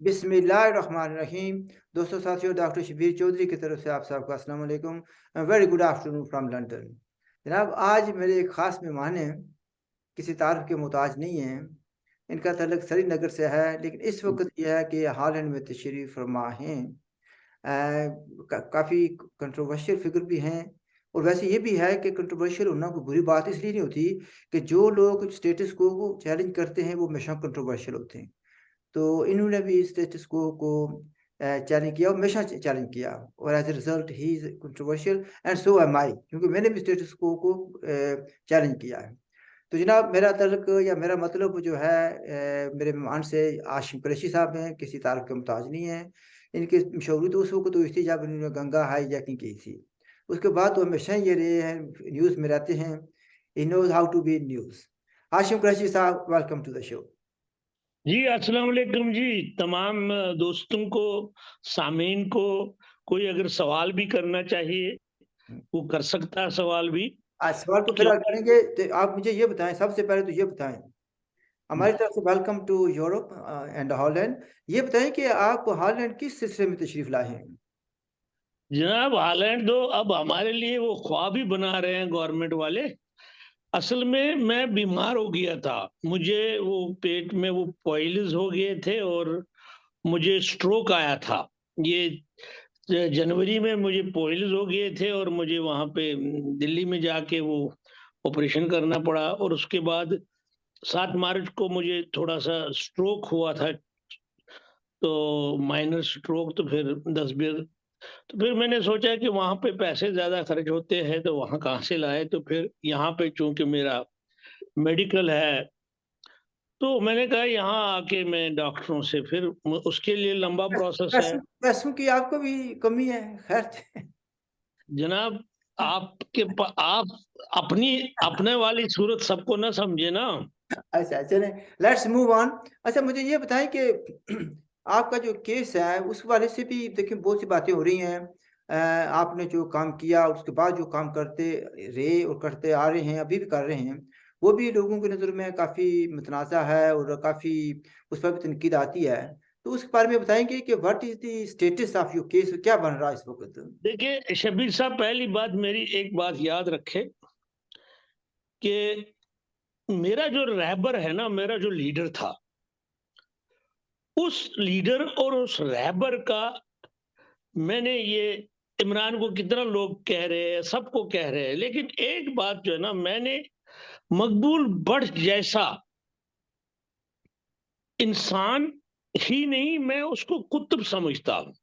बिस्मिल्लाहिर्रहमानिर्रहीम। दोस्तों, साथियों, डॉक्टर शबीर चौधरी की तरफ से आप सबको अस्सलाम वालेकुम। Very good afternoon from London. जनाब, आज मेरे एक ख़ास मेहमान हैं, किसी तारीफ़ के मोहताज नहीं हैं। इनका तल्लुक श्रीनगर से है, लेकिन इस वक़्त ये है कि हॉलैंड में तशरीफ़ फ़रमा हैं। काफ़ी कंट्रोवर्शियल फ़िगर भी हैं, और वैसे ये भी है कि कंट्रोवर्शियल होना कोई बुरी बात इसलिए नहीं होती कि जो लोग स्टेटस को चैलेंज करते हैं, वो हमेशा कंट्रोवर्शियल होते हैं। तो इन्होंने भी स्टेटस को चैलेंज किया और हमेशा चैलेंज किया, और as a result he is controversial and so am I, क्योंकि मैंने भी स्टेटस को चैलेंज किया है। तो जनाब, मेरा तल्क या मेरा मतलब जो है, मेरे मेहमान से आशिम कुरैशी साहब हैं, किसी तारीफ के मोहताज नहीं है। इनकी मशहूरी तो उस वक्त हुई थी जब इन्होंने गंगा हाईजैकिंग की थी। उसके बाद तो हमेशा ये रहे हैं, न्यूज़ में रहते हैं। He knows how to be news. Ashim Qureshi साहब, वेलकम टू द शो। जी, अस्सलाम वालेकुम जी। तमाम दोस्तों को, सामीन को, कोई अगर सवाल भी करना चाहिए, वो कर सकता है सवाल भी। आज सवाल को फिलहाल क्योंकि करेंगे, तो आप मुझे ये बताएँ, सबसे पहले तो ये बताएँ, हमारी तरफ से welcome to Europe and Holland. ये बताएँ कि आप हॉलैंड किस सिलसिले में तशरीफ़ लाए हैं? जनाब, हालैंड तो अब हमारे लिए वो ख्वाब ही बना रहे हैं गवर्नमेंट वाले। असल में मैं बीमार हो गया था। मुझे वो पेट में वो पॉइल्स हो गए थे और मुझे स्ट्रोक आया था। ये जनवरी में मुझे पॉइल्स हो गए थे और मुझे वहाँ पे दिल्ली में जाके वो ऑपरेशन करना पड़ा, और उसके बाद 7 मार्च को मुझे थोड़ा-सा स्ट्रोक हुआ था, तो माइनर स्ट्रोक। तो फिर 10-20, तो फिर मैंने सोचा कि वहाँ पे पैसे ज़्यादा खर्च होते हैं, तो वहाँ कहाँ से लाएँ? तो फिर यहाँ पे चूँकि मेरा मेडिकल है, तो मैंने कहा यहाँ आके मैं डॉक्टरों से फिर उसके लिए लंबा प्रोसेस है। पैसों पैसों की आपको भी कमी है, खैर। जनाब, आप अपनी अपने वाली सूरत सबको ना समझे ना। अच्छा, चलें, लेट्स मूव ऑन। अच्छा, मुझे ये बताएँ कि आपका जो केस है, उस वाले से भी देखिए बहुत सी बातें हो रही हैं। आपने जो काम किया, उसके बाद जो काम करते रहे और करते आ रहे हैं, अभी भी कर रहे हैं, वो भी लोगों की नज़र में काफ़ी मुतनाज़ा है और काफ़ी उस पर भी तनकीद आती है। तो उसके बारे में बताएँगे कि what is the status of your case, क्या बन रहा है इस वक़्त? देखिए शब्बीर साहब, पहली बात, मेरी एक बात याद रखें कि मेरा जो रहबर है ना, मेरा जो लीडर था, उस लीडर और उस रहबर का, मैंने ये इमरान को कितना लोग कह रहे हैं, सबको कह रहे हैं, लेकिन एक बात जो है ना, मैंने मकबूल बख्श जैसा इंसान ही नहीं, मैं उसको कुतुब समझता हूँ।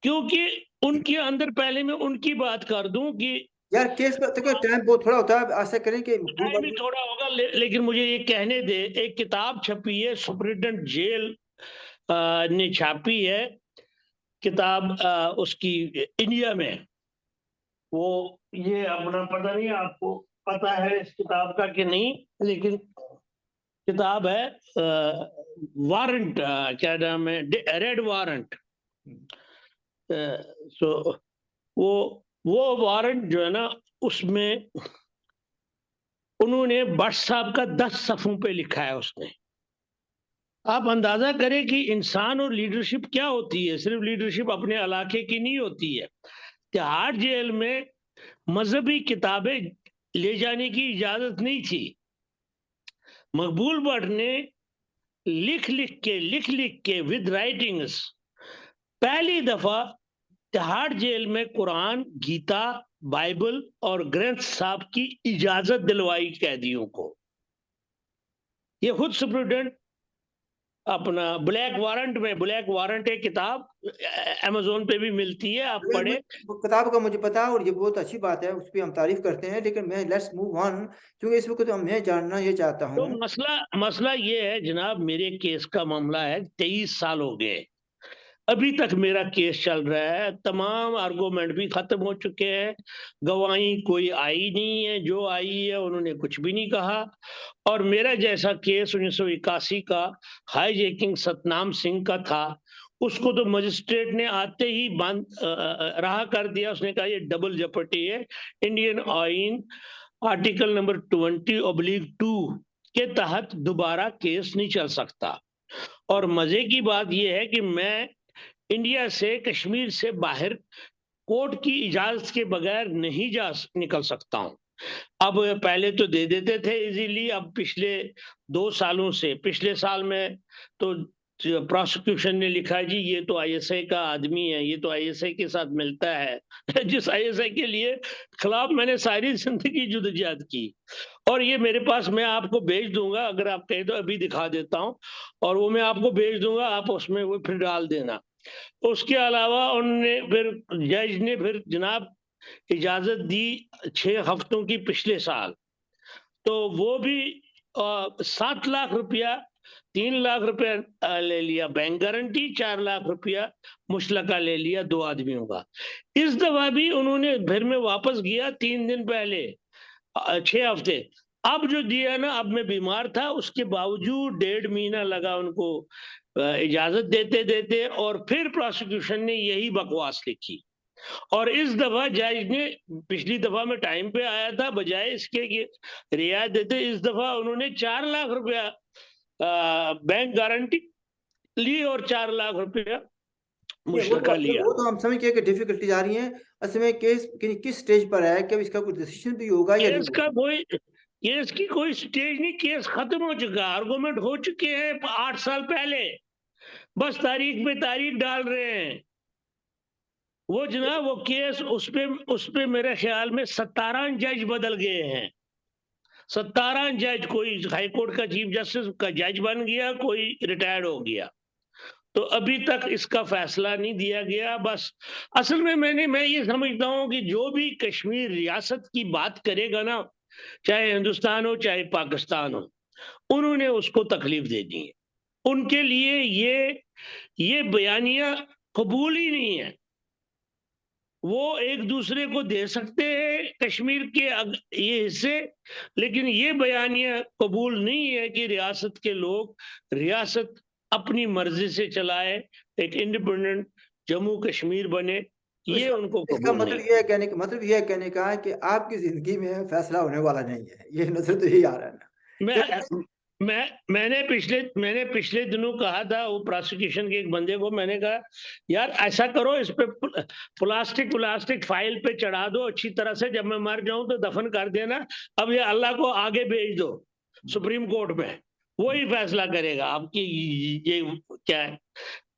क्योंकि उनके अंदर, पहले मैं उनकी बात कर दूं कि यार, केस का देखो टाइम बहुत थोड़ा होता है, ऐसा करें कि मकबूल टाइम भी बात। थोड़ा होगा, लेकिन मुझे ये कहने दे। एक किताब छपी है, सुपरिटेंडेंट जेल ने छापी है किताब, उसकी इंडिया में। वो, ये अपना पता नहीं आपको पता है इस किताब का कि नहीं, लेकिन किताब है वारंट, क्या नाम है, रेड वारंट। सो वो वो वारंट जो है ना, उसमें उन्होंने भट्ट साहब का 10 सफ़ों पे लिखा है उसने। आप अंदाज़ा करें कि इंसान और लीडरशिप क्या होती है। सिर्फ़ लीडरशिप अपने इलाके की नहीं होती है। तिहाड़ जेल में मज़हबी किताबें ले जाने की इजाज़त नहीं थी। मकबूल भट्ट ने लिख-लिख के विद राइटिंग्स पहली दफ़ा तिहाड़ जेल में कुरान, गीता, बाइबल और ग्रंथ साहब की इजाज़त दिलवाई कैदियों को। ये खुद सुप्रीटेंडेंट अपना ब्लैक वारंट एक किताब अमेज़न पे भी मिलती है, आप अगर पढ़ें। वो किताब का मुझे पता है और ये बहुत अच्छी बात है, उस पे हम तारीफ़ करते हैं, लेकिन मैं लेट्स मूव ऑन, क्योंकि इस वक़्त मैं जानना ये चाहता तो हूँ। मसला मसला ये है जनाब, मेरे केस का मामला है, 23 साल हो गए। अभी तक मेरा केस चल रहा है, तमाम आर्गूमेंट भी खत्म हो चुके हैं, गवाही कोई आई नहीं है, जो आई है उन्होंने कुछ भी नहीं कहा। और मेरा जैसा केस 1981 का हाईजैकिंग सतनाम सिंह का था, उसको तो मजिस्ट्रेट ने आते ही रहा कर दिया। उसने कहा ये डबल जेपर्टी है, इंडियन आइन आर्टिकल नंबर 20/2 के तहत दोबारा केस नहीं चल सकता। और मजे की बात यह है कि मैं इंडिया से, कश्मीर से बाहर कोर्ट की इजाजत के बगैर नहीं निकल सकता हूं। अब पहले तो दे देते थे इजीली, अब पिछले 2 सालों से, पिछले साल में तो प्रोसिक्यूशन ने लिखा जी ये तो आईएसआई का आदमी है, ये तो आईएसआई के साथ मिलता है जिस आईएसआई के लिए खिलाफ मैंने सारी जिंदगी जुदोजहद की। और ये मेरे पास, मैं आपको भेज दूंगा, अगर आप कहें तो अभी दिखा देता हूं, और वो मैं आपको भेज दूंगा, आप उसमें वो फिर डाल देना। उसके अलावा उन्होंने फिर, जज ने फिर जनाब इजाजत दी 6 हफ्तों की पिछले साल, तो वो भी 7 लाख रुपया, 3 लाख रुपया ले लिया बैंक गारंटी, 4 लाख रुपया मुशलका ले लिया 2 आदमियों का। इस दफा भी उन्होंने, फिर मैं वापस गया 3 दिन पहले, 6 हफ्ते। अब जो दिया ना, अब मैं बीमार था, उसके बावजूद 1.5 महीना लगा उनको इजाजत देते देते, और फिर प्रोसिक्यूशन ने यही बकवास लिखी। और इस दफा जज ने, पिछली दफा में टाइम पे आया था, बजाय इसके कि रियायत देते, इस दफा उन्होंने 4 लाख रुपया बैंक गारंटी ली और 4 लाख रुपया नहीं, मुशतका लिया। वो तो हम समझ गए कि डिफिकल्टीज आ रही हैं। असल में केस किस स्टेज पर है, कि अब इसका कोई डिसीजन भी होगा या नहीं केस का होगा? कोई, केस की कोई स्टेज नहीं, केस खत्म हो चुका, आर्गूमेंट हो चुके हैं 8 साल पहले, बस तारीख पे तारीख डाल रहे हैं। वो जनाब, वो केस, उस पे मेरे ख्याल में 17 जज बदल गए हैं। 17 जज, कोई हाई कोर्ट का चीफ जस्टिस का जज बन गया, कोई रिटायर्ड हो गया। तो अभी तक इसका फैसला नहीं दिया गया। बस असल में मैं ये समझता हूं कि जो भी कश्मीर रियासत की बात करेगा ना, चाहे हिंदुस्तान हो चाहे पाकिस्तान हो, उन्होंने उसको तकलीफ दे दी है। उनके लिए ये बयानियां कबूल ही नहीं है। वो एक दूसरे को दे सकते हैं कश्मीर के ये हिस्से, लेकिन ये बयानियां कबूल नहीं है कि रियासत के लोग रियासत अपनी मर्जी से चलाए, एक इंडिपेंडेंट जम्मू कश्मीर बने, तो ये इसका उनको इसका कबूल मतलब नहीं। ये है, कहने का मतलब ये है, कहने का है कि आपकी जिंदगी में फैसला होने वाला नहीं है, ये नजर तो यही आ रहा है ना। मैं चलिए, मैंने पिछले दिनों कहा था वो प्रोसिक्यूशन के एक बंदे को, मैंने कहा यार ऐसा करो, इस पे प्लास्टिक प्लास्टिक फाइल पे चढ़ा दो अच्छी तरह से, जब मैं मर जाऊं तो दफन कर देना, अब ये अल्लाह को आगे भेज दो सुप्रीम कोर्ट में, वही फैसला करेगा आपकी ये क्या है।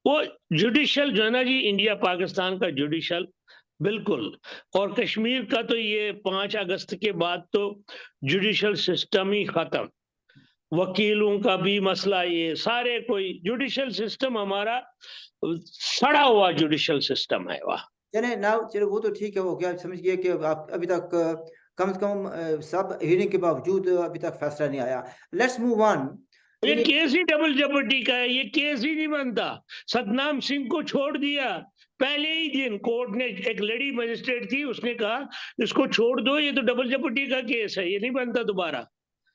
वो जुडिशल जो है ना जी, इंडिया पाकिस्तान का जुडिशल, बिल्कुल। और कश्मीर का तो ये 5 अगस्त के बाद तो जुडिशल सिस्टम ही खत्म, वकीलों का भी मसला, ये सारे, कोई जुडिशल सिस्टम हमारा सड़ा हुआ जुडिशल सिस्टम है वह। चले ना, चलो वो तो ठीक है, हो गया, समझ गए कि आप अभी तक कम से कम सब हियरिंग के बावजूद अभी तक फैसला नहीं आया। Let's move on. ये यानी केस ही डबल जेपटी का है, ये केस ही नहीं बनता। सतनाम सिंह को छोड़ दिया पहले ही दिन, कोर्ट ने, एक लेडी मजिस्ट्रेट थी, उसने कहा इसको छोड़ दो, ये तो डबल जेपटी का केस है, ये नहीं बनता दोबारा।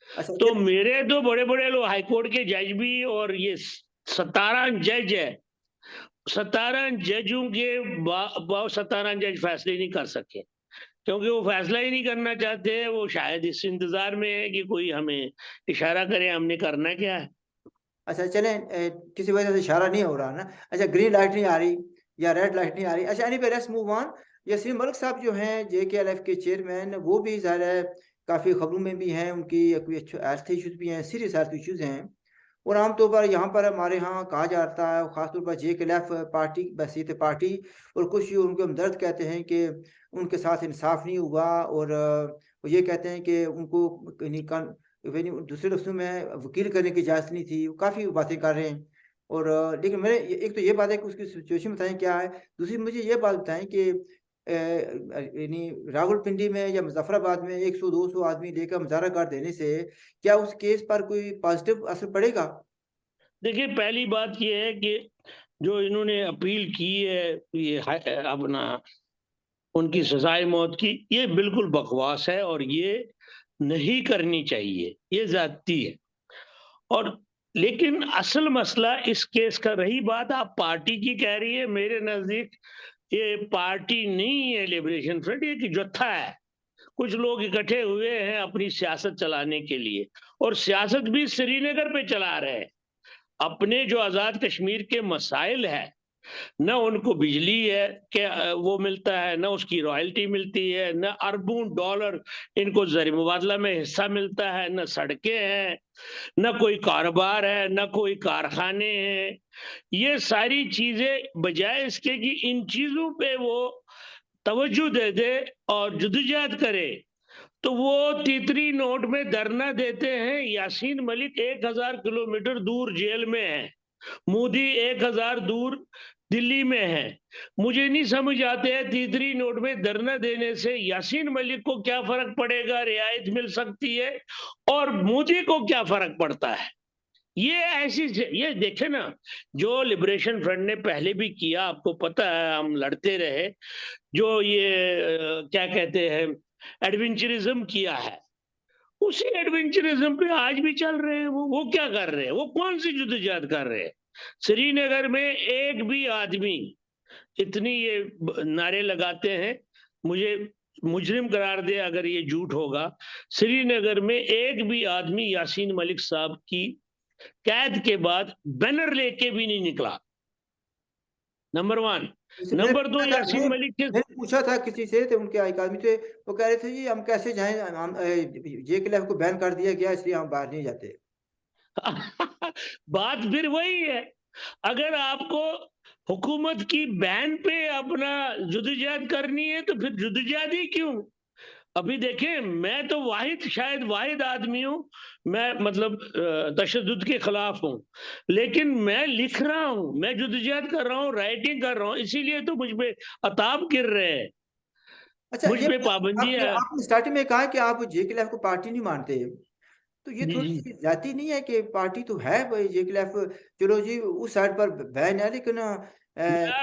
अच्छा, तो चले, मेरे तो बड़े बड़े लोग, हाईकोर्ट के जज भी, और ये 17 जज है, 17 जजों के 17 जज फैसले नहीं कर सके, क्योंकि वो फैसला ही नहीं करना चाहते हैं। वो शायद इस इंतजार में है कि कोई हमें इशारा करे, हमने करना क्या है। अच्छा चलें, किसी वजह से इशारा नहीं हो रहा ना। अच्छा, ग्रीन लाइट नहीं आ रही या रेड लाइट नहीं आ रही। अच्छा, anyway let's move on. Yasin Malik साहब जो हैं जेकेएलएफ के चेयरमैन, वो भी ज़ाहिर है काफ़ी खबरों में भी हैं, उनकी कोई हेल्थ इश्यूज भी हैं, सीरियस हेल्थ इश्यूज हैं। और आमतौर पर यहाँ पर हमारे यहाँ कहा जाता है, ख़ासतौर पर जेकेएलएफ पार्टी, बसीत पार्टी, और कुछ उनके हमदर्द कहते हैं कि उनके साथ इंसाफ नहीं हुआ, और वो ये कहते हैं कि उनको कहीं यानी दूसरे लफ्ज़ों में वकील करने की इजाज़त नहीं थी, वो काफ़ी बातें कर रहे हैं। और लेकिन मैंने एक तो ये बात है कि उसकी सिचुएशन बताएँ क्या है? दूसरी मुझे ये बात बताएँ कि यानी रावलपिंडी में या मुज़फ़्फ़राबाद में 100-200 आदमी लेकर मुज़ाहरा देने से क्या उस केस पर कोई पॉज़िटिव असर पड़ेगा? देखिए, पहली बात ये है कि जो इन्होंने अपील की है, ये अपना उनकी सजाए मौत की, ये बिल्कुल बकवास है, और ये नहीं करनी चाहिए, ये ज्यादती है। और लेकिन असल मसला इस केस का, रही बात आप पार्टी की कह रही है, मेरे नजदीक ये पार्टी नहीं है लिबरेशन फ्रंट, ये एक जत्था है। कुछ लोग इकट्ठे हुए हैं अपनी सियासत चलाने के लिए, और सियासत भी श्रीनगर पे चला रहे हैं। अपने जो आज़ाद कश्मीर के मसाइल है, ना उनको बिजली है कि वो मिलता है, ना उसकी रॉयल्टी मिलती है, ना अरबों डॉलर इनको ज़र मुबादला में हिस्सा मिलता है, ना सड़कें हैं, ना कोई कारोबार है, ना कोई कारखाने हैं। ये सारी चीज़ें बजाय इसके कि इन चीज़ों पे वो तवज्जो दे दे और जद्दोजहद करे, तो वो तीतरी नोट में धरना देते हैं। यासीन मलिक 1000 किलोमीटर दूर जेल में है, मोदी 1000 दूर दिल्ली में है। मुझे नहीं समझ आते है तीसरी नोट में धरना देने से यासीन मलिक को क्या फर्क पड़ेगा, रियायत मिल सकती है, और मोदी को क्या फर्क पड़ता है। ये ऐसी ये देखे ना, जो लिबरेशन फ्रंट ने पहले भी किया, आपको पता है हम लड़ते रहे, जो ये क्या कहते हैं एडवेंचरिज्म किया है, उसी एडवेंचरिज्म पे आज भी चल रहे हैं। वो क्या कर रहे हैं, वो कौन सी जद्दोजहद कर रहे हैं। श्रीनगर में एक भी आदमी, इतनी ये नारे लगाते हैं, मुझे मुजरिम करार दे अगर ये झूठ होगा, श्रीनगर में एक भी आदमी यासीन मलिक साहब की कैद के बाद बैनर लेके भी नहीं निकला, नंबर 1। जैसे मैंने नंबर 2, पूछा था यासीन मलिक के मैंने पूछा था किसी से, तो उनके एक आदमी थे, वो कह रहे थे जी हम कैसे जाएँ, हम जेकेएलएफ को बैन कर दिया गया इसलिए हम बाहर नहीं जाते। बात फिर वही है। अगर आपको हुकूमत की बैन पे अपना जद्दोजहद करनी है तो फिर जद्दोजहद ही क्यों। अभी देखें, मैं तो शायद वाहिद आदमी हूँ, मैं मतलब तशद्दुद के खिलाफ हूँ, लेकिन मैं लिख रहा हूँ, मैं जद्दोजहद कर रहा हूँ, राइटिंग कर रहा हूँ, इसीलिए तो मुझ पे अताब गिर रहे हैं, अच्छा, मुझ ये पे आपने पाबंदियां। आपने स्टार्टिंग में कहा कि आप जेकेएलएफ को पार्टी नहीं मानते। तो ये जी जी। थोड़ी-सी ज़्यादती नहीं है कि पार्टी तो है भाई जेकेएलएफ, चलो जी उस साइड पर बैन है, लेकिन ना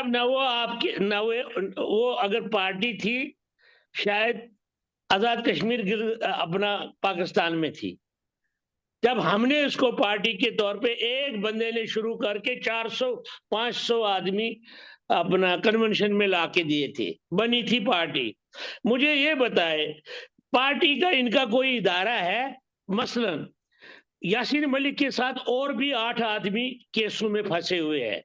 ना वो आपकी ना वो अगर पार्टी थी, शायद आजाद कश्मीर अपना पाकिस्तान में थी। जब हमने इसको पार्टी के तौर पे एक बंदे ने शुरू करके 400-500 आदमी अपना कन्वेंशन में लाके दिए थे, बनी थी पार्टी। मुझे ये बताए, पार्टी का इनका कोई इदारा है? मसलन यासीन मलिक के साथ और भी 8 आदमी केसों में फंसे हुए हैं,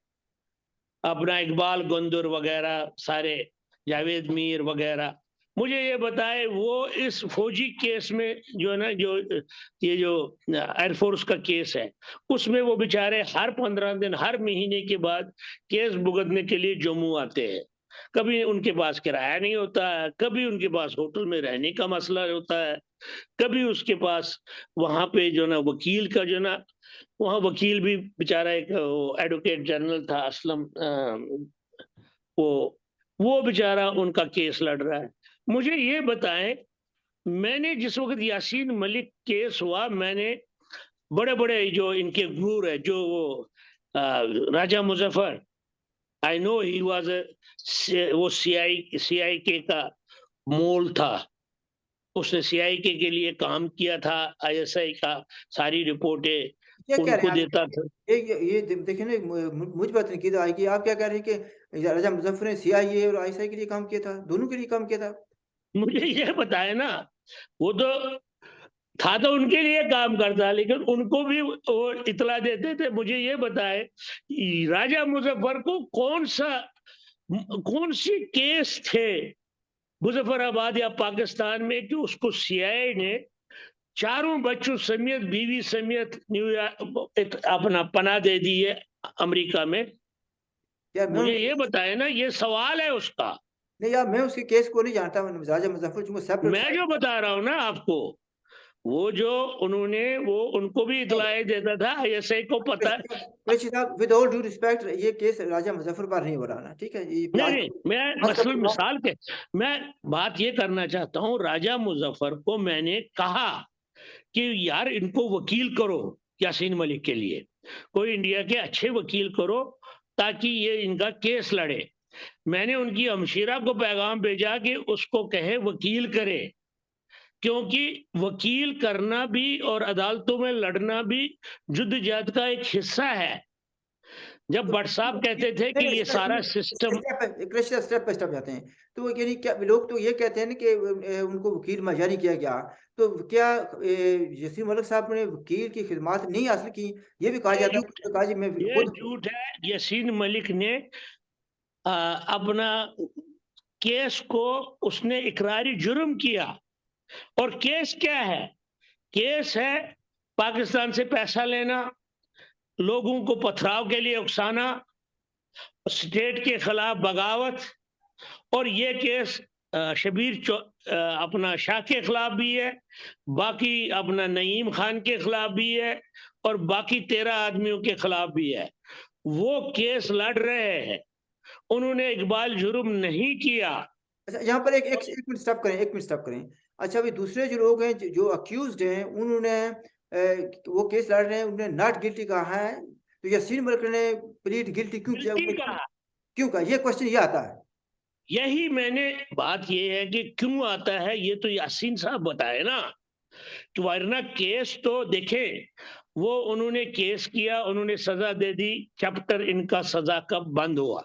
अपना इकबाल गुंदुर वगैरह सारे, जावेद मीर वगैरह। मुझे ये बताए, वो इस फौजी केस में जो है ना, जो ये जो एयरफोर्स का केस है, उसमें वो बेचारे हर 15 दिन, हर महीने के बाद केस भुगतने के लिए जम्मू आते हैं। कभी उनके पास किराया नहीं होता है, कभी उनके पास होटल में रहने का मसला होता है, कभी उसके पास वहां पे जो ना वकील का जो ना, वहाँ वकील भी बेचारा एक एडवोकेट जनरल था असलम, वो वो बेचारा उनका केस लड़ रहा है। मुझे ये बताएं, मैंने जिस वक्त यासीन मलिक केस हुआ, मैंने बड़े बड़े जो इनके गुरु है, जो वो Raja Muzaffar, I know he was वो सीआई के का मोल था, उसने सीआईके के लिए काम किया था, आईएसआई का सारी क्या रिपोर्टें कह रहे उनको हैं आप? देता था। ये देखिए ना, मुझ पर तनकीद आएगी। आप क्या कह रहे हैं कि राजा मुज़फ़्फ़र ने सीआईए और आईएसआई के लिए काम किया था? दोनों के लिए काम किया था? मुझे ये बताए ना, वो तो था तो उनके लिए काम करता, लेकिन उनको भी वो इतला देते थे। मुझे ये बताए, राजा मुजफ्फर को कौन सी केस थे मुजफ्फराबाद या पाकिस्तान में कि उसको सीआईए ने चारों बच्चों समेत, बीवी समेत न्यूयॉर्क अपना पनाह दे दी है अमेरिका में। यार मैं मुझे उनके ये बताए ना, ये सवाल है उसका। नहीं यार, मैं उसके केस को नहीं जानता। राजा मुज़फ़्फ़र चूँकि सेपरेट मैं फाइल जो बता रहा हूं ना आपको, वो जो उन्होंने वो उनको भी नहीं, इतलाएं देता था, आईएसआई को पता है। कुरैशी साहब, विद ऑल ड्यू रिस्पेक्ट, ये केस राजा मुज़फ़्फ़र पर नहीं हो रहा ना, ठीक है? ये नहीं आज नहीं, मैं आज का मसल प्रोग्राम मिसाल के, मैं बात ये करना चाहता हूं, राजा मुजफ्फर को मैंने कहा कि यार इनको वकील करो, यासीन मलिक के लिए कोई इंडिया के अच्छे वकील करो, ताकि ये इनका केस लड़े। मैंने उनकी हमशीरा को पैगाम भेजा कि उसको कहे वकील करे, क्योंकि वकील करना भी और अदालतों में लड़ना भी जद्दोजहद का एक हिस्सा है। जब तो भट्ट साहब कहते थे नहीं, कि नहीं, ये सारा सिस्टम, स्टेप बाय स्टेप जाते हैं। तो यानी क्या लोग तो ये कहते हैं ना कि उनको वकील मुहैया नहीं किया गया। तो क्या यासीन मलिक साहब ने वकील की खिदमात नहीं हासिल की? ये भी कहा ये जाता है झूठ है, कि कहा जी मैं ये खुद झूठ है। यासीन मलिक ने अपना केस को उसने इकरारी जुर्म किया। और केस क्या है? केस है पाकिस्तान से पैसा लेना, लोगों को पथराव के लिए उकसाना, स्टेट के खिलाफ बगावत। और ये केस अपना शाह के खिलाफ भी है, बाकी अपना नईम खान के खिलाफ भी है, और बाकी 13 आदमियों के खिलाफ भी है। वो केस लड़ रहे हैं, उन्होंने इकबाल जुर्म नहीं किया। अच्छा, यहाँ पर एक एक एक मिनट स्टॉप करें, 1 मिनट स्टॉप करें। अच्छा, अभी दूसरे जो लोग हैं जो अक्यूज़्ड हैं उन्होंने वो केस लड़ रहे हैं, उन्होंने नॉट गिल्टी कहा है। तो यासीन मलिक ने प्लीड गिल्टी क्यों किया? गिल्टी कहा। क्यों कहा? ये क्वेश्चन ये आता है। यही मैंने बात ये है कि क्यों आता है, ये तो यासीन साहब बताए ना। तो वरना केस तो देखें, वो उन्होंने केस किया, उन्होंने सजा दे दी, चैप्टर इनका सजा कब बंद हुआ?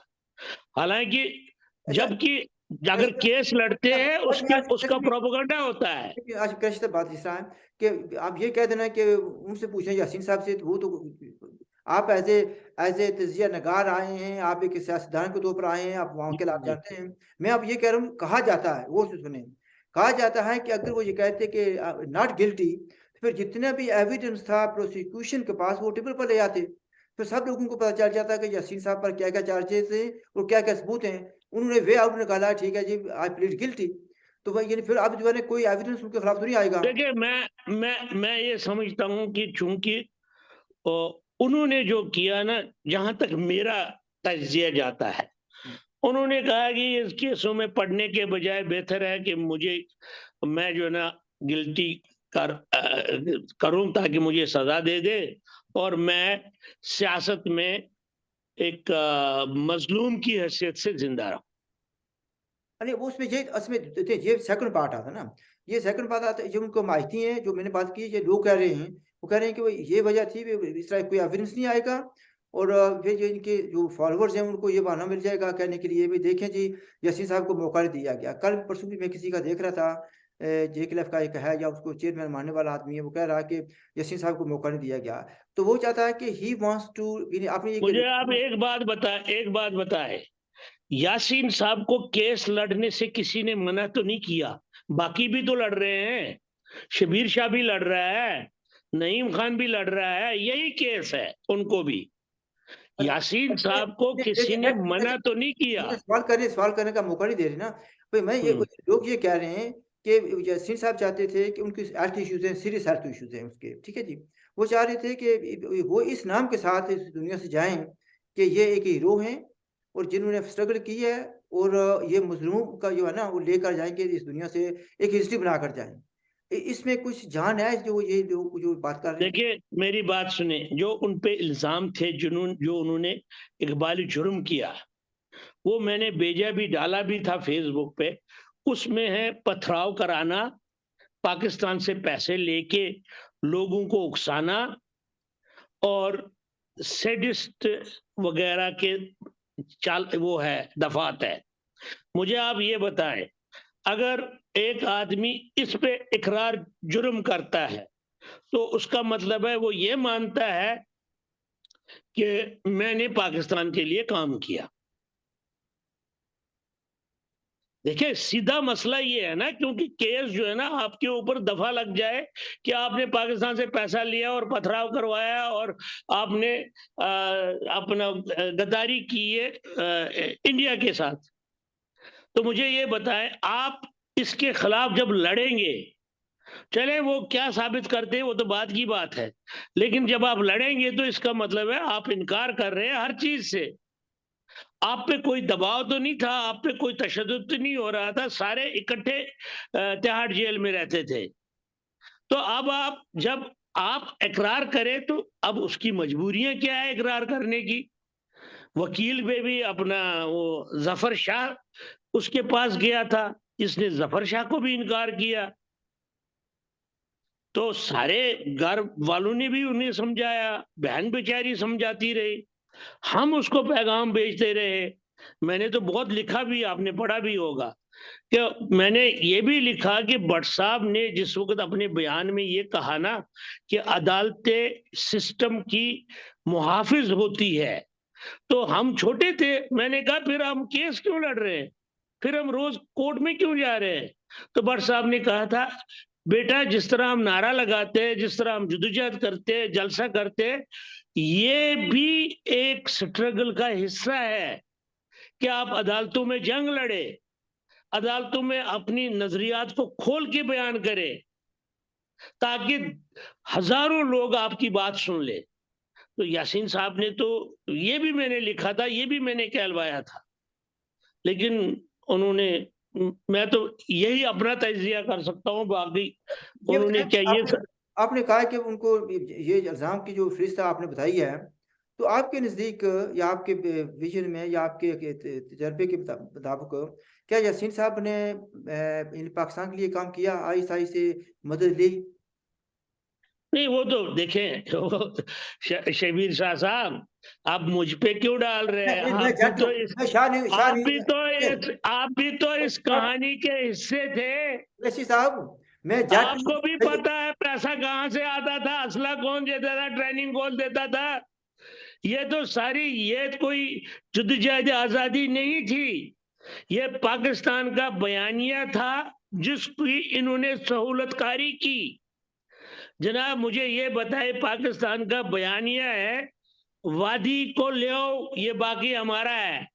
हालांकि अच्छा, जबकि अगर कैसे केस लड़ते हैं मैं उसके आज उसका कैसे प्रोपेगेंडा होता है। देखिए, आज कैसे से बात इस तरह है कि आप ये कह देना कि उनसे पूछें यासीन साहब से, तो वो तो आप एज़ ए तजिया नगार आए हैं, आप एक सियासतदान के तौर पर आए हैं, आप वहाँ के आप जानते हैं। मैं अब ये कह रहा हूँ, कहा जाता है, वो सुनें, कहा जाता है कि अगर वो ये कहते कि नॉट गिल्टी, तो फिर जितना भी एविडेंस था प्रोसिक्यूशन के पास वो टेबल पर ले आते। फिर सब लोगों को पता चल जाता कि यासीन साहब पर क्या-क्या चार्जेज़ हैं और क्या-क्या सबूत हैं। उन्होंने वे आउट निकाला, ठीक है जी, आई प्लीड गिल्टी। तो वही यानी फिर अब जो है ना कोई एविडेंस उनके खिलाफ तो नहीं आएगा। देखिए, मैं ये समझता हूं कि चूंकि अ, उन्होंने जो किया ना, जहां तक मेरा तजिया जाता है, हुँ। उन्होंने कहा कि इस केसों में पढ़ने के बजाय बेहतर है कि मैं जो है ना गिल्टी करूं, ताकि मुझे सजा दे दे और मैं सियासत में एक मजलूम की हैसियत से जिंदा रहूं। अरे वो उसमें ये असल में देखिए ये सेकंड पार्ट आता है ना, ये सेकंड पार्ट आता है, जो उनको माहिती है, जो मैंने बात की, ये लोग कह रहे हैं, वो कह रहे हैं कि भाई ये वजह थी, इस तरह कोई एविडेंस नहीं आएगा और फिर जो इनके जो फॉलोअर्स हैं उनको ये बहाना मिल जाएगा कहने के लिए भी देखें जी यासीन साहब को मौका नहीं दिया गया। कल परसों भी मैं किसी का देख रहा था, जेक्लफ का एक है या उसको चेयरमैन मानने वाला आदमी है, वो कह रहा है कि यासीन साहब को मौका नहीं दिया गया। तो वो चाहता है कि ही वांट्स टू, आपने मुझे ये आप एक बात बताए, यासीन साहब को केस लड़ने से किसी ने मना तो नहीं किया, बाकी भी तो लड़ रहे हैं। शबीर शाह भी लड़ रहा है, नईम खान भी लड़ रहा है, यही केस है उनको भी। यासीन अच्छा, साहब को किसी देखिए ने मना तो नहीं किया। मुझे सवाल करने का मौका नहीं दे रहे ना। भई मैं ये हम्म। लोग ये कह रहे हैं कि यासीन साहब चाहते थे कि उनकी हेल्थ इश्यूज़ हैं, सीरियस हेल्थ इश्यूज़ हैं उसके, ठीक है जी। वो चाह रहे थे कि वो इस नाम के साथ इस दुनिया से जाएँ कि ये एक हीरो हैं और जिन्होंने स्ट्रगल की है और ये मज़लूम का जो है ना वो लेकर जाएँगे इस दुनिया से, एक हिस्ट्री बनाकर जाएँ। इसमें कुछ जान है जो ये लोग जो बात कर रहे हैं? देखिए, मेरी बात सुने, जो उन पे इल्जाम थे, जो उन्होंने इकबाली जुर्म किया, वो मैंने भेजा भी, डाला भी था फेसबुक पे। उसमें है पथराव कराना, पाकिस्तान से पैसे लेके लोगों को उकसाना, और सैडिस्ट वगैरह के चाल वो है, दफात है। मुझे आप ये बताएं, अगर एक आदमी इस पे इकरार जुर्म करता है, तो उसका मतलब है वो ये मानता है कि मैंने पाकिस्तान के लिए काम किया। देखिए, सीधा मसला ये है ना, क्योंकि केस जो है ना आपके ऊपर दफा लग जाए कि आपने पाकिस्तान से पैसा लिया और पथराव करवाया और आपने अपना गद्दारी की है इंडिया के साथ। तो मुझे ये बताएं, आप इसके खिलाफ जब लड़ेंगे, चले वो क्या साबित करते हैं वो तो बात की बात है, लेकिन जब आप लड़ेंगे तो इसका मतलब है आप इनकार कर रहे हैं हर चीज से। आप पे कोई दबाव तो नहीं था, आप पे कोई तशद्दुद तो नहीं हो रहा था, सारे इकट्ठे तिहाड़ जेल में रहते थे। तो अब आप जब आप इकरार करें तो अब उसकी मजबूरियां क्या है इकरार करने की? वकील पे भी अपना वो जफर शाह उसके पास गया था, इसने जफर शाह को भी इनकार किया। तो सारे घर वालों ने भी उन्हें समझाया, बहन बेचारी समझाती रही। हम उसको पैगाम भेजते रहे। मैंने तो बहुत लिखा भी, आपने पढ़ा भी होगा कि मैंने ये भी लिखा कि भट्ट साहब ने जिस वक़्त अपने बयान में ये कहा ना कि अदालतें सिस्टम की मुहाफ़िज़ होती है, तो हम छोटे थे। मैंने कहा फिर हम केस क्यों लड़ रहे हैं? फिर हम रोज़ कोर्ट में क्यों जा रहे हैं? तो भट्ट साहब ने कहा था, बेटा जिस तरह हम नारा लगाते हैं, जिस तरह हम जद्दोजहद करते हैं, जलसा करते हैं, ये भी एक स्ट्रगल का हिस्सा है कि आप अदालतों में जंग लड़े, अदालतों में अपनी नज़रियात को खोल के बयान करें, ताकि हज़ारों लोग आपकी बात सुन लें। तो यासीन साहब ने तो ये भी मैंने लिखा था, ये भी मैंने कहलवाया था। लेकिन उन्होंने मैं तो यही अपना तजिया कर सकता हूँ, बाकी ये उन्होंने बताएँ क्या कि ये आपने आपने कहा कि उनको ये इल्ज़ाम की जो फ़हरिस्त आपने बताई है, तो आपके नज़दीक या आपके विज़न में या आपके के तजर्बे के मुताबिक क्या यासीन साहब ने इन पाकिस्तान के लिए काम किया, आहिस्ता से मदद ली? नहीं, वो तो देखें वो शबीर शाह साहब, आप मुझ पे क्यों डाल रहे हैं? मैं जज हूँ, मैं शाह आप नहीं भी तो मैं आप भी तो इस कहानी के हिस्से थे। कुरैशी साहब, मैं जज हूँ। आपको भी पता है पैसा कहाँ से आता था, असला कौन देता था, ट्रेनिंग कौन देता था। ये तो सारी ये कोई जद्दोजहद आज़ादी नहीं थी। ये पाकिस्तान का बयानिया था जिसकी इन्होंने सहूलतकारी की। जनाब मुझे ये बताएं, पाकिस्तान का बयानिया है, वादी को ले आओ, ये बाकी हमारा है।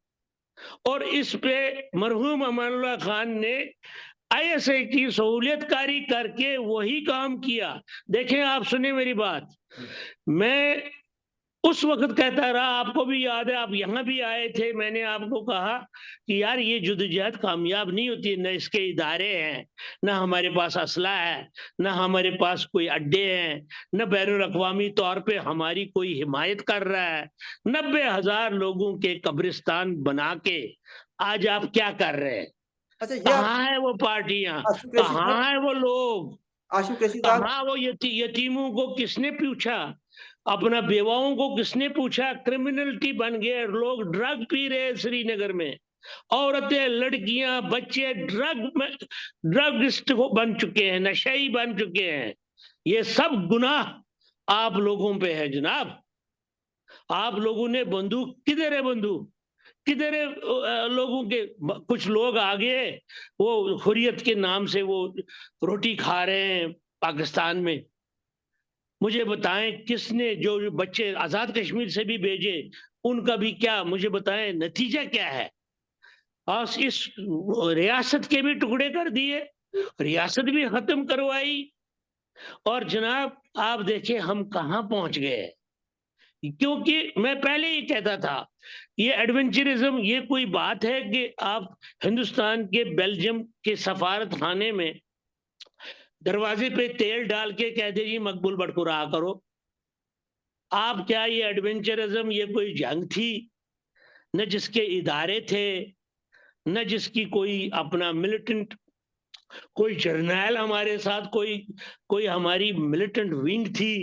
और इस पे मरहूम अमानुल्लाह खान ने आईएसआई की सहूलियतकारी करके वही काम किया। देखें, आप सुने मेरी बात। हुँ। मैं उस वक़्त कहता रहा, आपको भी याद है, आप यहाँ भी आए थे, मैंने आपको कहा कि यार ये जद्दोजहद कामयाब नहीं होती, न इसके इदारे हैं, ना हमारे पास असला है, ना हमारे पास कोई अड्डे हैं, न बैनुल-अक़वामी तौर पे हमारी कोई हिमायत कर रहा है। 90,000 लोगों के कब्रिस्तान बना के आज आप क्या कर रहे हैं? अच्छा ये आप कहाँ है वो पार्टियाँ? आसिफ कुरैशी साहब कहाँ है वो लोग? आसिफ कुरैशी साहब कहाँ वो यतीमों को किसने पूछा? अपना बेवाओं को किसने पूछा? क्रिमिनलिटी बन गए, लोग ड्रग पी रहे हैं श्रीनगर में। औरतें, लड़कियाँ, बच्चे ड्रगिस्ट हो बन चुके हैं, नशेई बन चुके हैं। ये सब गुनाह आप लोगों पे है जनाब। आप लोगों ने बंदूक, किधर है बंदूक? किधर है लोगों के कुछ लोग आगे वो हुर्रियत के नाम से वो रोटी खा रहे हैं पाकिस्तान में। मुझे बताएं किसने जो बच्चे आजाद कश्मीर से भी भेजे, उनका भी क्या, मुझे बताएं नतीजा क्या है? और इस रियासत के भी टुकड़े कर दिए, रियासत भी खत्म करवाई। और जनाब आप देखिए हम कहाँ पहुंच गए। क्योंकि मैं पहले ही कहता था, ये एडवेंचरिज्म ये कोई बात है कि आप हिंदुस्तान के बेल्जियम के सफारत खाने में दरवाजे पे तेल डाल के कह दे जी मकबूल भट्ट को रहा करो। आप क्या ये एडवेंचरिज्म ये कोई जंग थी? न जिसके इदारे थे, न जिसकी कोई अपना मिलिटेंट कोई जर्नैल हमारे साथ कोई कोई हमारी मिलिटेंट विंग थी।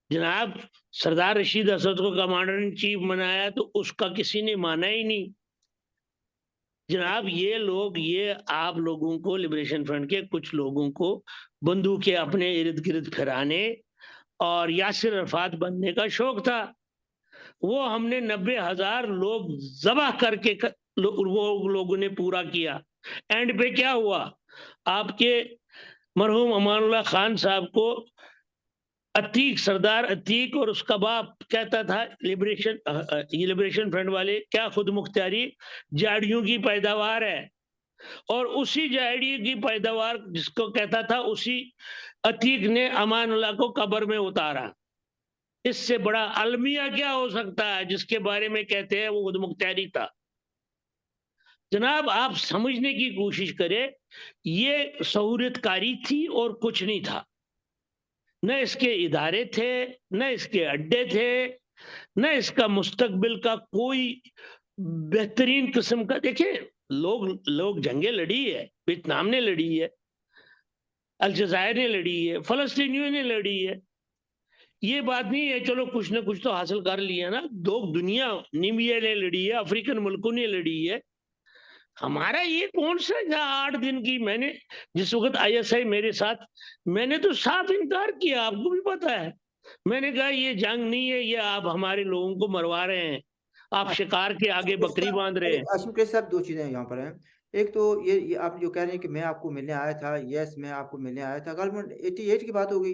जनाब सरदार रशीद असद को कमांडर इन चीफ बनाया तो उसका किसी ने माना ही नहीं। जनाब ये लोग, ये आप लोगों को, लिबरेशन फ्रंट के कुछ लोगों को बंदूकें अपने इर्द गिर्द फिराने और यासिर अरफात बनने का शौक था। वो हमने 90,000 लोग जबह करके वो लोगों ने पूरा किया। एंड पे क्या हुआ? आपके मरहूम अमानुल्लाह खान साहब को अतीक, सरदार अतीक और उसका बाप कहता था ये लिबरेशन फ्रंट वाले क्या खुद मुख्तारी झाड़ियों की पैदावार है। और उसी झाड़ी की पैदावार जिसको कहता था, उसी अतीक ने अमानुल्लाह को कब्र में उतारा। इससे बड़ा अलमिया क्या हो सकता है जिसके बारे में कहते हैं वो खुद मुख्तारी था। जनाब आप समझने की कोशिश करें, ये सहूलियतकारी थी और कुछ नहीं था। न इसके इदारे थे, न इसके अड्डे थे, न इसका मुस्तकबिल का कोई बेहतरीन किस्म का। देखिए लोग लोग जंगें लड़ी है, वियतनाम ने लड़ी है, अलजायर ने लड़ी है, फलस्तीनियों ने लड़ी है। ये बात नहीं है, चलो कुछ ना कुछ तो हासिल कर लिया ना। दो दुनिया नीमिया ने लड़ी है, अफ्रीकन मुल्कों ने लड़ी है। हमारा ये कौन सा था 8 दिन की। मैंने जिस वक्त आईएसआई मेरे साथ, मैंने तो साफ इनकार किया, आपको भी पता है। मैंने कहा ये जंग नहीं है, ये आप हमारे लोगों को मरवा रहे हैं, आप शिकार के आगे बकरी बांध रहे हैं। आसिम के साहब, दो चीजें यहाँ पर हैं। एक तो ये आप जो कह रहे हैं कि मैं आपको मिलने आया था, यस मैं आपको मिलने आया था, कल 88 की बात होगी,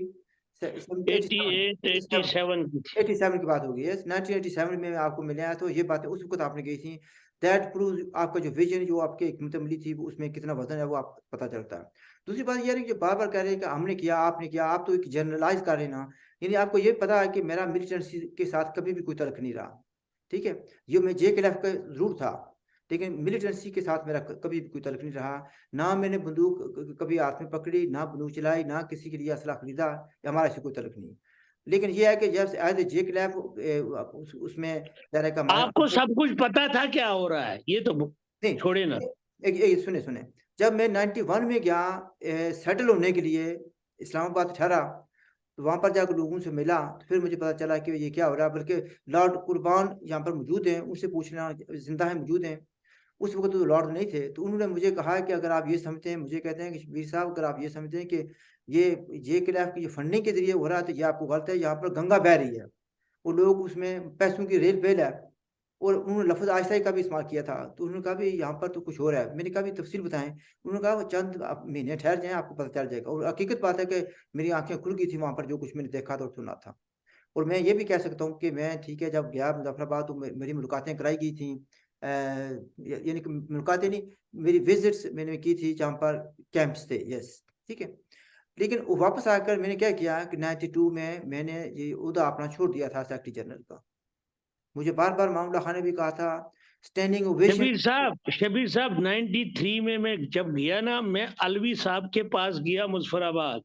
88 87 की थी। 87 की बात होगी, यस 1987 में मैं आपको मिलने आया था। ये बातें उस वक्त आपने कही थी। दैट प्रूव आपका जो विजन, जो आपके हिकमत अमली थी, वो उसमें कितना वजन है वो आप पता चलता है। दूसरी बात ये है कि बार बार कह रहे हैं कि हमने किया, आपने किया, आप तो एक जनरलाइज कर रहे हैं ना। यानी आपको ये पता है कि मेरा मिलिटेंसी के साथ कभी भी कोई तल्क नहीं रहा, ठीक है। ये मैं जे के का जरूर था, लेकिन मिलिटेंसी के साथ मेरा कभी भी कोई तल्क नहीं रहा। ना मैंने बंदूक कभी हाथ में पकड़ी, ना बंदूक चलाई, ना किसी के लिए असला खरीदा, हमारा ऐसी कोई तल्क नहीं। लेकिन ये है कि जब एज ए जे क्लैप उसमें जाने का हमारा आपको सब कुछ पता था क्या हो रहा है, ये तो छोड़े ना। नहीं, एक सुने सुने, जब मैं 91 में गया सेटल होने के लिए, इस्लामाबाद ठहरा, तो वहां पर जाकर लोगों से मिला, तो फिर मुझे पता चला कि ये क्या हो रहा है। बल्कि लॉर्ड कुर्बान यहाँ पर मौजूद हैं, उनसे पूछना, जिंदा है, मौजूद हैं। उस वक्त तो लॉर्ड नहीं थे, तो उन्होंने मुझे कहा कि अगर आप ये समझते हैं, मुझे कहते हैं कि वीर साहब अगर आप ये समझते हैं कि ये खिलाफ की ये फंडिंग के जरिए हो रहा है, तो ये आपको गलत है। यहाँ पर गंगा बह रही है, वो लोग उसमें पैसों की रेल फेल है। और उन्होंने लफ्ज़ आहिस्ता का भी इस्तेमाल किया था, तो उन्होंने कहा भी यहाँ पर तो कुछ हो रहा है। मैंने कहा भी तफसील बताएं। उन्होंने कहा वो चंद आप महीने ठहर जाएं, आपको पता चल जाएगा। और हकीकत बात है कि मेरी आंखें खुल गई थी वहाँ पर, जो कुछ मैंने देखा था और सुना था। और मैं ये भी कह सकता हूँ कि मैं, ठीक है, जब गया मुजफ्फराबाद तो मेरी मुलाकातें कराई गई थी, यानी कि मुलाकातें नहीं, मेरी विजिट्स मैंने की थी जहाँ पर कैंप्स थे, यस, ठीक है। लेकिन वो वापस आकर मैंने क्या किया कि 92 में मैंने ये उहदा अपना छोड़ दिया था सेक्रेटरी जनरल का। मुझे बार बार मामला खान ने भी कहा था, स्टैंडिंग ओवेशन। शबीर साहब 93 में मैं जब गया ना, मैं अलवी साहब के पास गया मुजफ्फराबाद।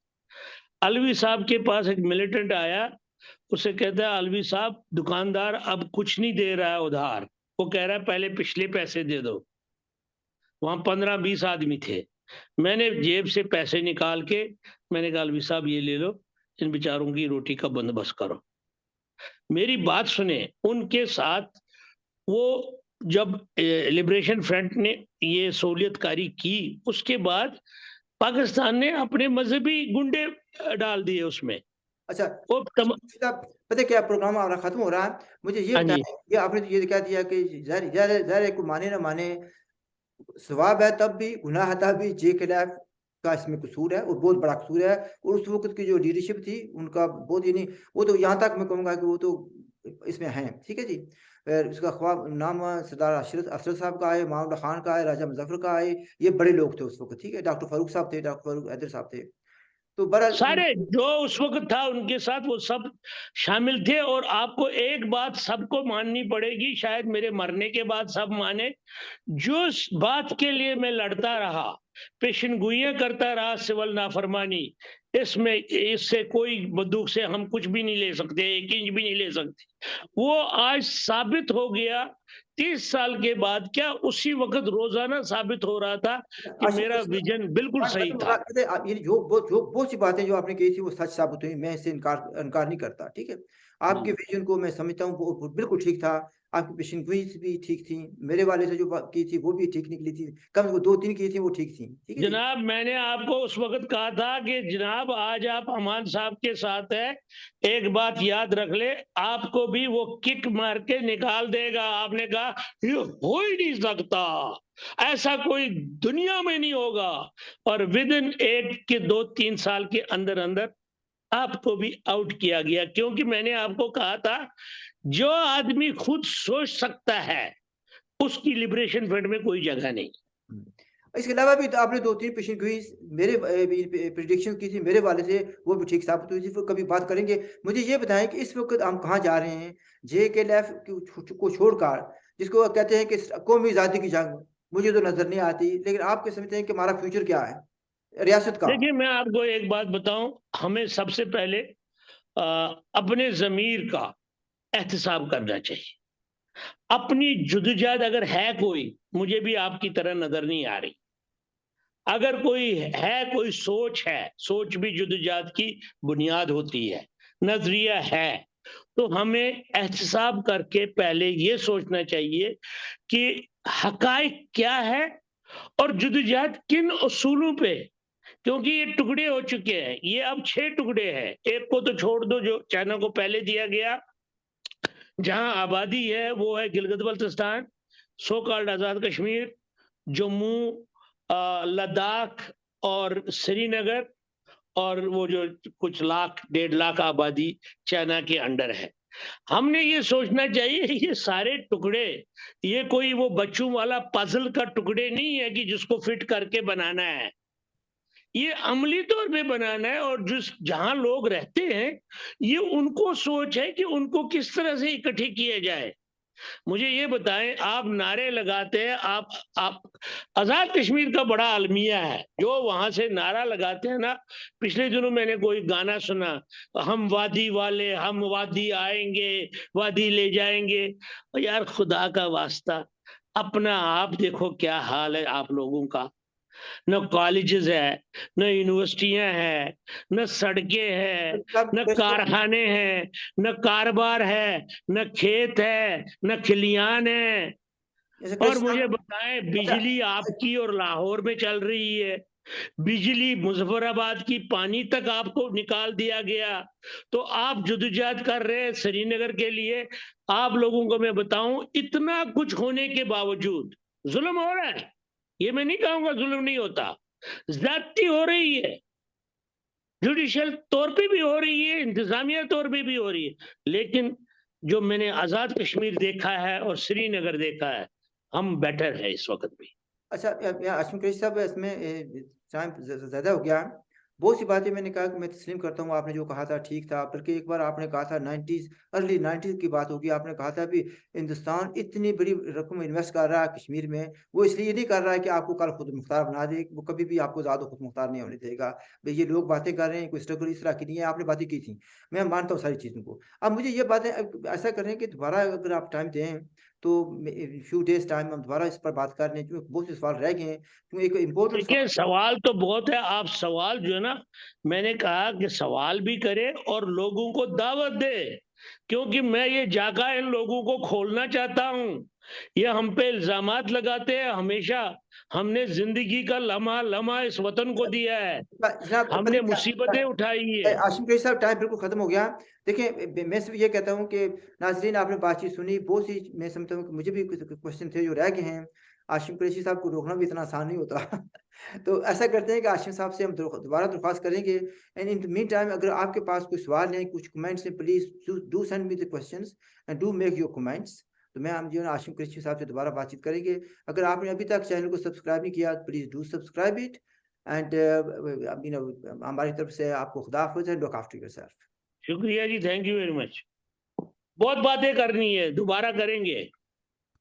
अलवी साहब के पास एक मिलिटेंट आया, उसे कहता है अलवी साहब दुकानदार अब कुछ नहीं दे रहा है उधार, वो कह रहा है पहले पिछले पैसे दे दो। वहां 15-20 आदमी थे। मैंने जेब से पैसे निकाल के मैंने कहा अलवी साहब ये ले लो, इन बेचारों की रोटी का बंदोबस्त करो। मेरी बात सुने, उनके साथ वो जब लिबरेशन फ्रंट ने ये सहूलियतकारी की, उसके बाद पाकिस्तान ने अपने मजहबी गुंडे डाल दिए उसमें। अच्छा, वो पता है क्या, प्रोग्राम हमारा खत्म हो रहा है। मुझे ये हाँ जी। बताएं, ये आपने तो ये कह दिया कि ज़ाहिर ज़ाहिर ज़ाहिर है, को माने ना माने, सवाब है तब भी, गुनाह है तब भी, जे खिलाफ का इसमें कसूर है और बहुत बड़ा कसूर है। और उस वक्त की जो लीडरशिप थी उनका बहुत, यानी वो तो यहाँ तक मैं कहूँगा कि वो तो इसमें हैं, ठीक है जी। उसका ख्वाब नाम सरदार अशरफ अशरफ साहब का है, मामला खान का है, राजा मुजफ्फर का है। ये बड़े लोग थे उस वक्त, ठीक है। डॉक्टर फारूक साहब थे, डॉक्टर फारूक हैदर साहब थे। तो बहरहाल, सारे जो उस वक्त था उनके साथ वो सब शामिल थे। और आपको एक बात सबको माननी पड़ेगी, शायद मेरे मरने के बाद सब माने, जो इस बात के लिए मैं लड़ता रहा, पेशनगोइयां करता रहा, सिविल नाफरमानी, इसमें इससे कोई बंदूक से हम कुछ भी नहीं ले सकते, 1 इंच भी नहीं ले सकते, वो आज साबित हो गया। 30 साल के बाद क्या, उसी वक्त रोजाना साबित हो रहा था कि मेरा विजन बिल्कुल सही था। ये जो बहुत सी बातें जो आपने कही थी वो सच साबित हुई, मैं इससे इनकार नहीं करता, ठीक है। आपके विजन को मैं समझता हूँ, वो बिल्कुल ठीक था। आपकी पेशेंटगोई भी ठीक थी, मेरे वाले से जो बात की थी वो भी ठीक निकली थी। कम से कम 2-3 की थी वो ठीक थी, ठीक है जी। जनाब मैंने आपको उस वक्त कहा था कि जनाब आज आप अमान साहब के साथ है, एक बात याद रख ले, आपको भी वो किक मार के निकाल देगा। आपने कहा ये हो ही नहीं सकता, ऐसा कोई दुनिया में नहीं होगा। और विद इन 1 के 2-3 साल के अंदर अंदर आपको भी आउट किया गया, क्योंकि मैंने आपको कहा था जो आदमी खुद सोच सकता है उसकी लिबरेशन फ्रंट में कोई जगह नहीं। इसके अलावा भी तो आपने 2-3 पेशेंटगोई मेरे प्रेडिक्शन की थी मेरे वाले से, वो भी ठीक साबित हुई थी। फिर कभी बात करेंगे। मुझे ये बताएं कि इस वक्त हम कहाँ जा रहे हैं, JKLF को छोड़कर, जिसको कहते हैं कि कौमी आज़ादी की जंग, मुझे तो नजर नहीं आती। लेकिन आप क्या समझते हैं कि हमारा फ्यूचर क्या है रियासत का? देखिए मैं आपको एक बात बताऊं, हमें सबसे पहले अपने जमीर का एहतसाब करना चाहिए। अपनी जुदोजहद अगर है कोई, मुझे भी आपकी तरह नजर नहीं आ रही। अगर कोई है, कोई सोच है, सोच भी जुदोजहद की बुनियाद होती है। नजरिया है, तो हमें एहतसाब करके पहले ये सोचना चाहिए कि हकाइक क्या है और जद्दोजहद किन उसूलों पे, क्योंकि ये टुकड़े हो चुके हैं, ये अब 6 टुकड़े हैं। एक को तो छोड़ दो जो चाइना को पहले दिया गया, जहां आबादी है वो है गिलगित बल्तिस्तान, सो कॉल्ड आजाद कश्मीर, जम्मू, लद्दाख और श्रीनगर, और वो जो कुछ लाख 1.5 लाख आबादी चाइना के अंडर है। हमने ये सोचना चाहिए ये सारे टुकड़े, ये कोई वो बच्चों वाला पजल का टुकड़े नहीं है कि जिसको फिट करके बनाना है, ये अमली तौर पे बनाना है। और जिस जहां लोग रहते हैं, ये उनको सोच है कि उनको किस तरह से इकट्ठे किया जाए। मुझे ये बताएं, आप नारे लगाते हैं, आप आजाद कश्मीर का बड़ा अलमिया है जो वहां से नारा लगाते हैं ना। पिछले दिनों मैंने कोई गाना सुना, हम वादी वाले, हम वादी आएंगे, वादी ले जाएंगे। और यार खुदा का वास्ता, अपना आप देखो क्या हाल है आप लोगों का। न कॉलेजेस है, न यूनिवर्सिटियां हैं, न सड़कें हैं, न कारखाने हैं, न कारोबार है, न खेत है, न खलियान है। जैसे और कृषि मुझे साहब, बताएं, अच्छा, बिजली आपकी और लाहौर में चल रही है, बिजली मुजफ्फराबाद की पानी तक आपको निकाल दिया गया, तो आप जद्दोजहद कर रहे हैं श्रीनगर के लिए। आप लोगों को मैं बताऊं, इतना कुछ होने के बावजूद जुल्म हो रहा है। ये मैं नहीं कहूंगा जुल्म नहीं होता, ज्यादती हो रही है, जुडिशियल तौर पे भी हो रही है, इंतजामिया तौर पे भी हो रही है। लेकिन जो मैंने आजाद कश्मीर देखा है और श्रीनगर देखा है, हम बेटर है इस वक्त भी। अच्छा, आसिम कुरैशी साहब, इसमें टाइम ज़्यादा हो गया। बहुत सी बातें मैंने कहा कि मैं तस्लीम करता हूँ, आपने जो कहा था ठीक था। बल्कि एक बार आपने कहा था 90s, अर्ली 90s की बात होगी, आपने कहा था भी हिंदुस्तान इतनी बड़ी रकम इन्वेस्ट कर रहा है कश्मीर में, वो इसलिए नहीं कर रहा है कि आपको कल खुद मुख्तार बना दे, वो कभी भी आपको ज़्यादा खुद मुख्तार नहीं होने देगा। भाई ये लोग बातें कर रहे हैं, कोई स्ट्रगल इस तरह की नहीं है, आपने बातें की थी, मैं मानता हूँ सारी चीज़ों को। अब मुझे ये बातें ऐसा करें कि दोबारा अगर आप टाइम दें, तो फ्यू डेज टाइम हम दोबारा इस पर बात कर लें, क्योंकि बहुत से सवाल रह गए हैं, क्योंकि एक इम्पोर्टेंट देखिए, सवाल। सवाल तो बहुत है, आप सवाल जो है ना, मैंने कहा कि सवाल भी करें और लोगों को दावत दे, क्योंकि मैं ये जागा इन लोगों को खोलना चाहता हूं। ये हम पे इल्जामात लगाते हैं हमेशा। हमने जिंदगी का लम्हा लम्हा इस वतन को दिया है, जनाब, पता हमने क्या, मुसीबतें उठाई है। आसिम कुरैशी साहब, टाइम बिल्कुल खत्म हो गया। देखिए, मैं सिर्फ ये कहता हूँ कि नाजरीन, आपने बातचीत सुनी, बहुत सी मैं समझता हूँ कि मुझे भी कुछ क्वेश्चन थे जो रह गए हैं। आसिम कुरैशी साहब को रोकना भी इतना आसान नहीं होता। तो ऐसा करते हैं कि आसिम साहब से हम दोबारा दरख्वास्त करेंगे, and in the mean time अगर आपके पास कोई सवाल हैं, कुछ कमेंट्स हैं, please do send me the questions and do make your comments. तो मैं हम जो है ना आसिम कुरैशी साहब से दोबारा बातचीत करेंगे। अगर आपने अभी तक चैनल को सब्सक्राइब नहीं किया, please do subscribe it. And हमारी तरफ से आपको खुदा हाफिज़ एंड लुक आफ्टर योरसेल्फ। शुक्रिया जी, थैंक यू वेरी मच। बहुत बातें करनी है, दोबारा करेंगे।